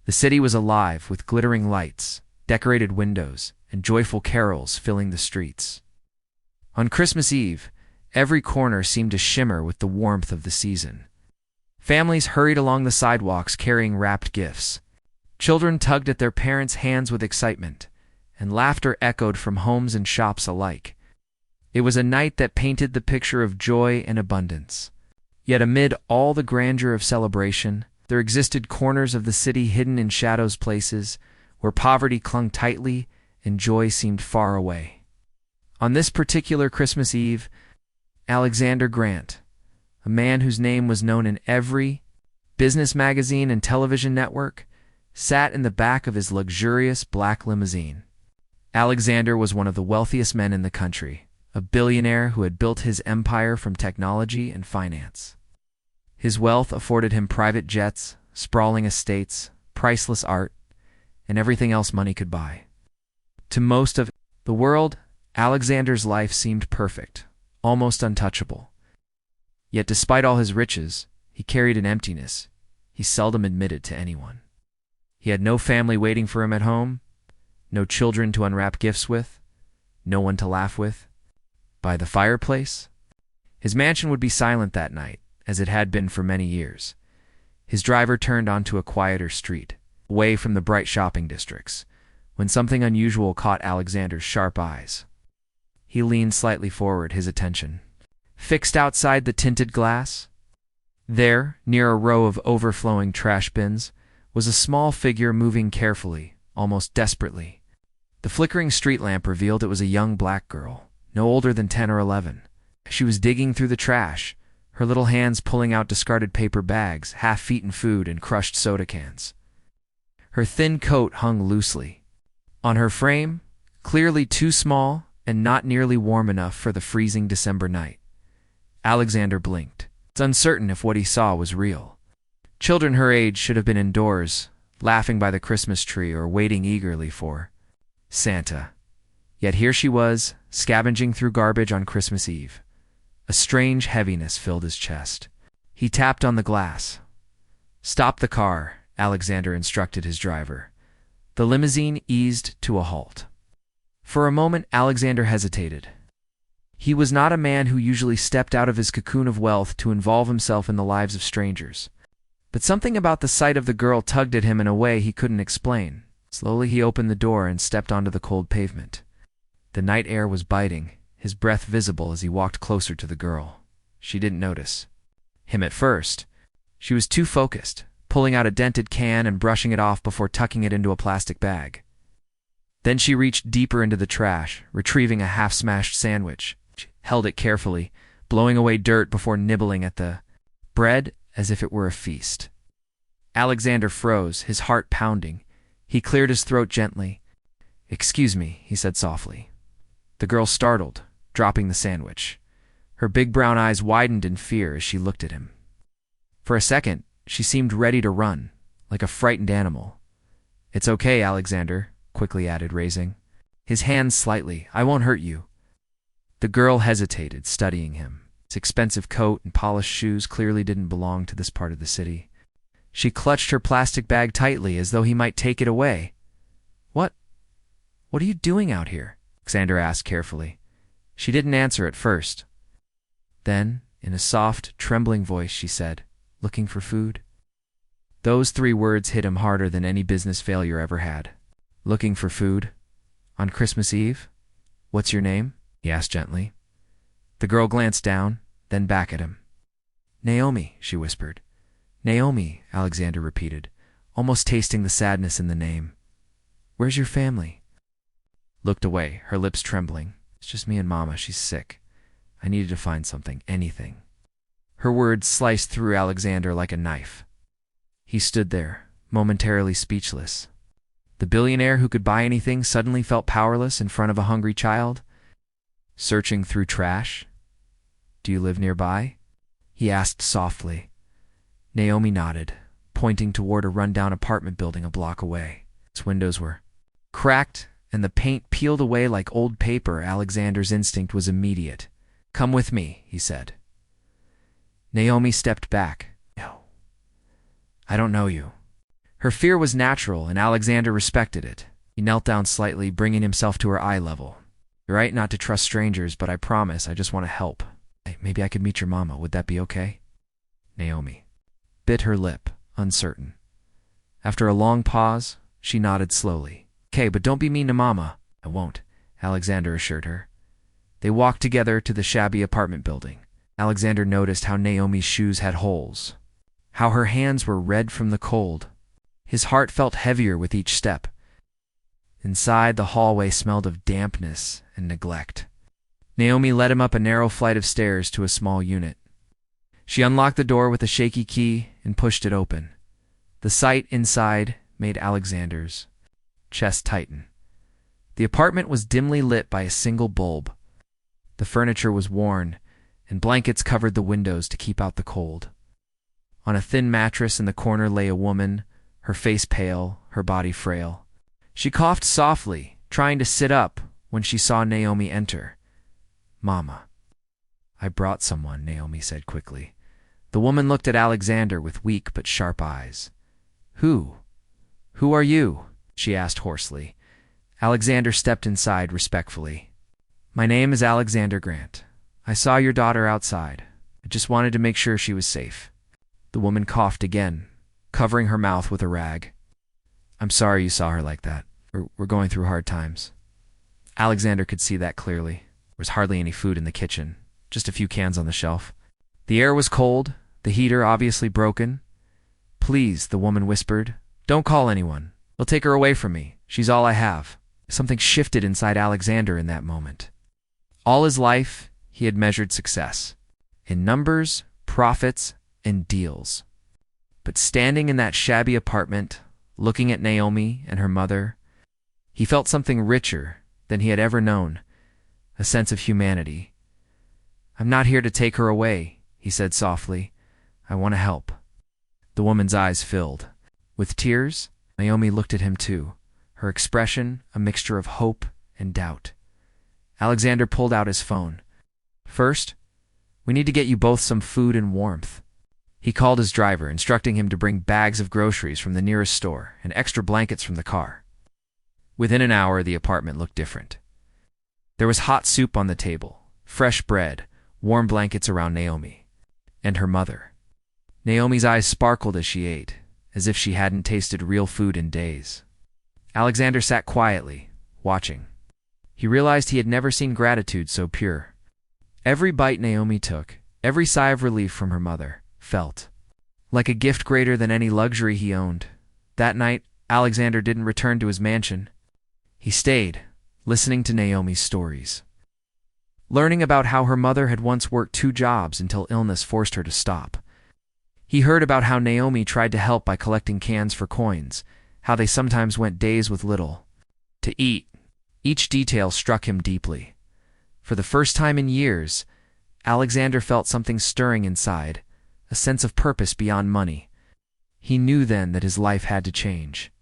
The city was alive with glittering lights, decorated windows, and joyful carols filling the streets. On Christmas Eve, every corner seemed to shimmer with the warmth of the season. Families hurried along the sidewalks carrying wrapped gifts. Children tugged at their parents' hands with excitement, and laughter echoed from homes and shops alike. It was a night that painted the picture of joy and abundance. Yet amid all the grandeur of celebration, there existed corners of the city hidden in shadows, places where poverty clung tightly and joy seemed far away. On this particular Christmas Eve, Alexander Grant, a man whose name was known in every business magazine and television network, sat in the back of his luxurious black limousine. Alexander was one of the wealthiest men in the country, a billionaire who had built his empire from technology and finance. His wealth afforded him private jets, sprawling estates, priceless art, and everything else money could buy. To most of the world, Alexander's life seemed perfect, almost untouchable. Yet despite all his riches, he carried an emptiness he seldom admitted to anyone. He had no family waiting for him at home, no children to unwrap gifts with, no one to laugh with. By the fireplace, his mansion would be silent that night, as it had been for many years. His driver turned onto a quieter street, away from the bright shopping districts, when something unusual caught Alexander's sharp eyes. He leaned slightly forward, his attention fixed outside the tinted glass. There, near a row of overflowing trash bins, was a small figure moving carefully, almost desperately. The flickering street lamp revealed it was a young black girl, no older than 10 or 11. She was digging through the trash, her little hands pulling out discarded paper bags, half-eaten food, and crushed soda cans. Her thin coat hung loosely. On her frame, clearly too small and not nearly warm enough for the freezing December night. Alexander blinked. It's uncertain if what he saw was real. Children her age should have been indoors, laughing by the Christmas tree or waiting eagerly for Santa. Yet here she was, scavenging through garbage on Christmas Eve. A strange heaviness filled his chest. He tapped on the glass. "Stop the car," Alexander instructed his driver. The limousine eased to a halt. For a moment, Alexander hesitated. He was not a man who usually stepped out of his cocoon of wealth to involve himself in the lives of strangers. But something about the sight of the girl tugged at him in a way he couldn't explain. Slowly he opened the door and stepped onto the cold pavement. The night air was biting, his breath visible as he walked closer to the girl. She didn't notice him at first. She was too focused, pulling out a dented can and brushing it off before tucking it into a plastic bag. Then she reached deeper into the trash, retrieving a half-smashed sandwich. She held it carefully, blowing away dirt before nibbling at the bread as if it were a feast. Alexander froze, his heart pounding. He cleared his throat gently. "Excuse me," he said softly. The girl startled, dropping the sandwich. Her big brown eyes widened in fear as she looked at him. For a second, she seemed ready to run, like a frightened animal. "It's okay, Alexander," quickly added, raising his hands slightly. "I won't hurt you." The girl hesitated, studying him. His expensive coat and polished shoes clearly didn't belong to this part of the city. She clutched her plastic bag tightly as though he might take it away. What are you doing out here?" Alexander asked carefully. She didn't answer at first. Then, in a soft, trembling voice, she said, "Looking for food?" Those 3 words hit him harder than any business failure ever had. "Looking for food? On Christmas Eve? What's your name?" he asked gently. The girl glanced down, then back at him. "Naomi," she whispered. "Naomi," Alexander repeated, almost tasting the sadness in the name. "Where's your family?" Looked away, her lips trembling. "It's just me and Mama. She's sick. I needed to find something, anything." Her words sliced through Alexander like a knife. He stood there, momentarily speechless. The billionaire who could buy anything suddenly felt powerless in front of a hungry child. "Searching through trash? Do you live nearby?" he asked softly. Naomi nodded, pointing toward a rundown apartment building a block away. Its windows were cracked, and the paint peeled away like old paper. Alexander's instinct was immediate. "Come with me," he said. Naomi stepped back. "No, I don't know you." Her fear was natural, and Alexander respected it. He knelt down slightly, bringing himself to her eye level. "You're right not to trust strangers, but I promise I just want to help. Maybe I could meet your mama. Would that be okay?" Naomi bit her lip, uncertain. After a long pause, she nodded slowly. "Okay, but don't be mean to Mama." "I won't," Alexander assured her. They walked together to the shabby apartment building. Alexander noticed how Naomi's shoes had holes, how her hands were red from the cold. His heart felt heavier with each step. Inside, the hallway smelled of dampness and neglect. Naomi led him up a narrow flight of stairs to a small unit. She unlocked the door with a shaky key and pushed it open. The sight inside made Alexander's chest tighten. The apartment was dimly lit by a single bulb. The furniture was worn, and blankets covered the windows to keep out the cold. On a thin mattress in the corner lay a woman, her face pale, her body frail. She coughed softly, trying to sit up when she saw Naomi enter. "Mama." "I brought someone," Naomi said quickly. The woman looked at Alexander with weak but sharp eyes. Who are you?" she asked hoarsely. Alexander stepped inside respectfully. "My name is Alexander Grant. I saw your daughter outside. I just wanted to make sure she was safe." The woman coughed again, covering her mouth with a rag. "I'm sorry you saw her like that. We're going through hard times." Alexander could see that clearly. There was hardly any food in the kitchen, just a few cans on the shelf. The air was cold, the heater obviously broken. "Please," the woman whispered, "don't call anyone. They'll take her away from me. She's all I have." Something shifted inside Alexander in that moment. All his life, he had measured success in numbers, profits, and deals. But standing in that shabby apartment, looking at Naomi and her mother, he felt something richer than he had ever known, a sense of humanity. "I'm not here to take her away," he said softly. "I want to help." The woman's eyes filled. With tears, Naomi looked at him too, her expression a mixture of hope and doubt. Alexander pulled out his phone. "First, we need to get you both some food and warmth." He called his driver, instructing him to bring bags of groceries from the nearest store and extra blankets from the car. Within an hour, the apartment looked different. There was hot soup on the table, fresh bread, warm blankets around Naomi and her mother. Naomi's eyes sparkled as she ate, as if she hadn't tasted real food in days. Alexander sat quietly, watching. He realized he had never seen gratitude so pure. Every bite Naomi took, every sigh of relief from her mother, felt like a gift greater than any luxury he owned. That night, Alexander didn't return to his mansion. He stayed, listening to Naomi's stories, learning about how her mother had once worked 2 jobs until illness forced her to stop. He heard about how Naomi tried to help by collecting cans for coins, how they sometimes went days with little to eat. Each detail struck him deeply. For the first time in years, Alexander felt something stirring inside, a sense of purpose beyond money. He knew then that his life had to change.